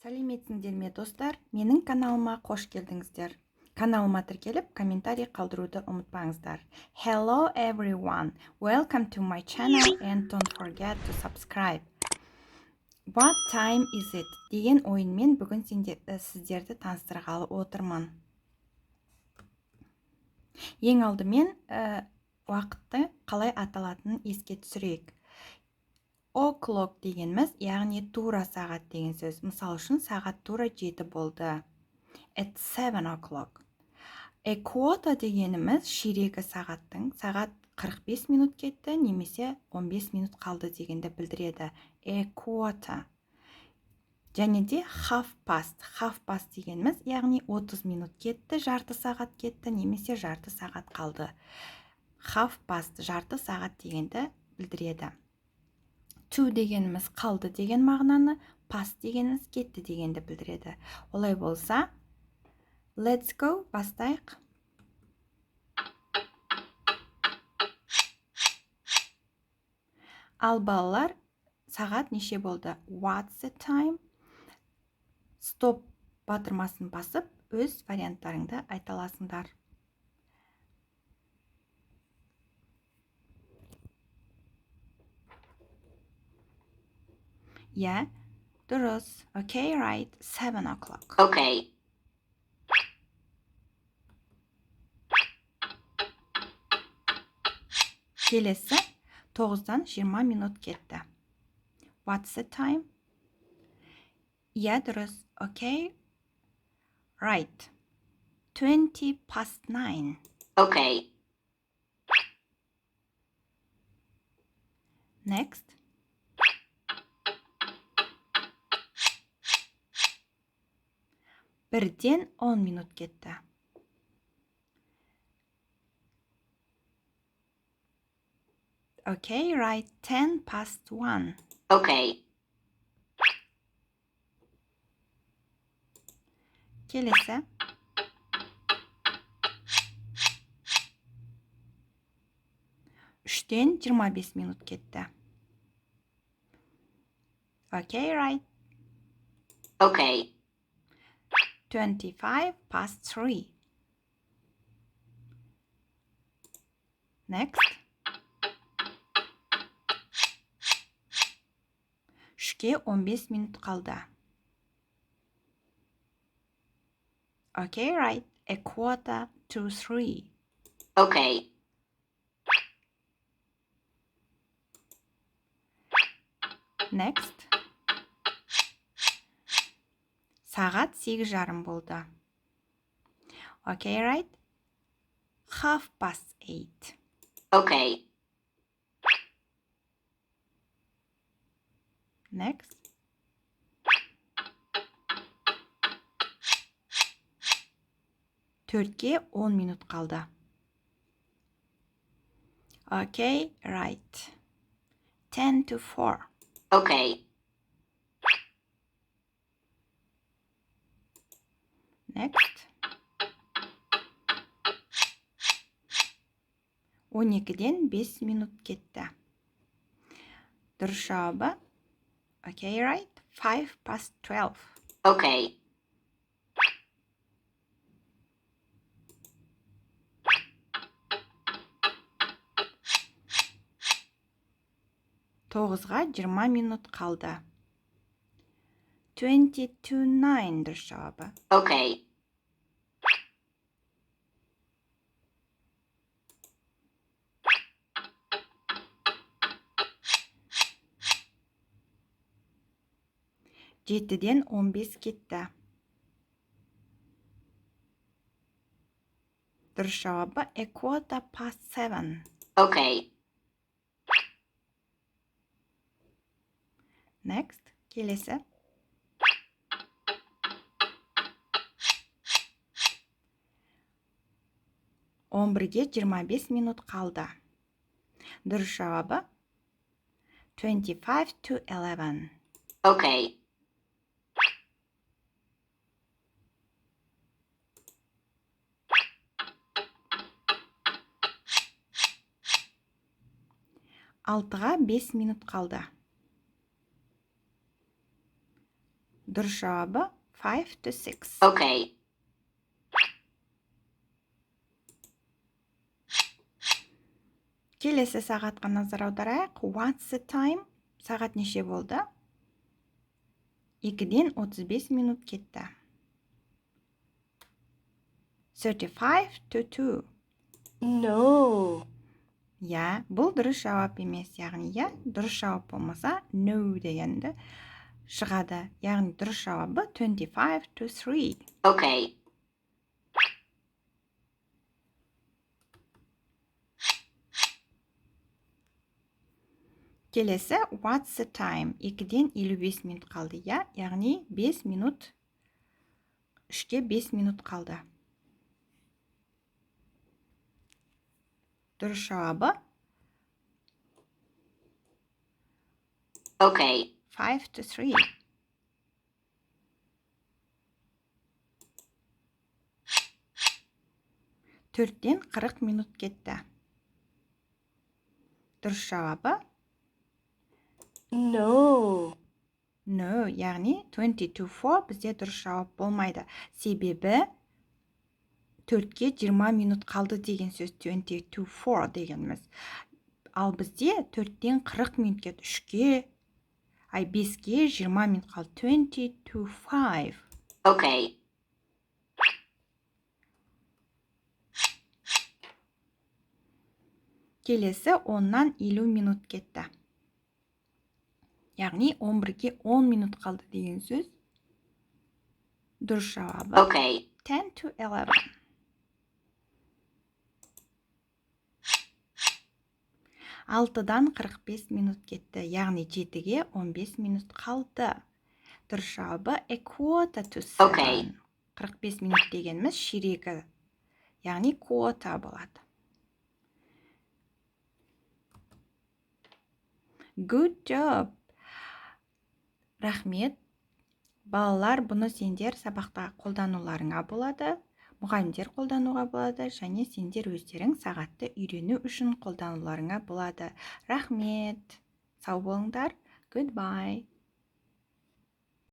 Сәлеметсіңдер ме достар, менің каналыма қош келдіңіздер. Каналыма тіркеліп, комментарий қалдыруды ұмытпаңыздар. Hello everyone, welcome to my channel and don't forget to subscribe. What time is it? Деген ойынмен бүгін сіздерді таныстырғалы отырмын. Ең алдымен уақытты қалай аталатынын еске түсірейік. O'clock дегеніміз, яғни тура сағат деген сөз. Мысал үшін, сағат тура 7 болды. At 7 o'clock. A quarter дегеніміз ширегі сағаттың, сағат 45 минут кетті, немесе 15 минут қалды дегенді білдіреді. A quarter. Және де half past. Half past дегеніміз, яғни 30 минут кетті, жарты сағат кетті, немесе жарты сағат қалды. Half past, жарты сағат дегенді білдіреді. To дегеніміз қалды деген мағынаны, past дегеніміз кетті дегенді білдіреді. Олай болса, let's go, бастайық. Ал балалар, сағат неше болды? What's the time? Стоп батырмасын басып, өз варианттарыңды айталасыңдар. Yeah, дұрыс. Okay, right. 7 o'clock. Okay. Келесі 9-дан 20 минут кетті. What's the time? Yeah, дұрыс. Okay, right. 20 past 9. Okay. Next. Бірден 10 минут кетті. Okay, right. 10 past 1. Okay. Келесі. Үштен 25 минут кетті. Okay, right. Okay. 25 past 3. Next. Үшке 15 минут қалды. Okay, right. A quarter to 3. Okay. Next. Сағат 8:30 болды. Okay, right. Half past 8. Okay. Next. Төртке 10 минут қалды. Okay, right. 10 to 4. Okay. Next. 12-ден 5 минут кетті. Дұрыс жауабы. Okay, right. 5 past 12. Okay. Тоғызға 20 минут қалды. 20 to 9 дұрыс жауабы. Okay. Жетіден 15 кетті. Дұрыс жауабы. A quarter past 7. Okay. Next. Келесі. 11-ге 25 минут қалды. Дұрыс жауабы. 25 to 11. Okay. Алтыға 5 минут қалды. Дұрыс жауабы 5 to 6. Okay. Келесі сағатқа назар аударайық. What's the time? Сағат неше болды? 2-ден 35 минут кетті. 35 to 2. No. Я, бұл дұрыс жауап емес. Яғни, я, дұрыс жауап болмаса, no дегенді шығады. Яғни, дұрыс жауабы 25 to 3. Okay. Келесі, what's the time? 2-ден 55 минут қалды. Я, яғни, 5 минут, 3-ке 5 минут қалды. Дұрыс жауабы Okay. 5 to 3. Төрттен 40 минут кетті. Дұрыс жауабы No. No, яғни 20 to 4 бізде дұрыс жауап болмайды. Себебі 4-ке 20 минут қалды деген сөз 20 to 4 дегеніміз. Ал бізде 4-тен 40 минут кетті. 3-ке, 5-ке 20 минут қалды. 20 to 5. Okay. Келесі 10-нан 50 минут кетті. Яғни 11-ге 10 минут қалды деген сөз. Дұрыс жауабы Okay. 10 to 11. Алтыдан 45 минут кетті. Яғни 7-ге 15 минут қалды. Дұрыс жауабы a quarter to 7. Okay. 45 минут дегеніміз ширегі. Яғни quarter болады. Good job. Рахмет. Балалар, бұны сендер сабақта қолдануларыңа болады. Мұғалімдер қолдануға болады, және сендер өздерің сағатты үйрену үшін қолдануларыңа болады. Рахмет. Сау болыңдар. Goodbye.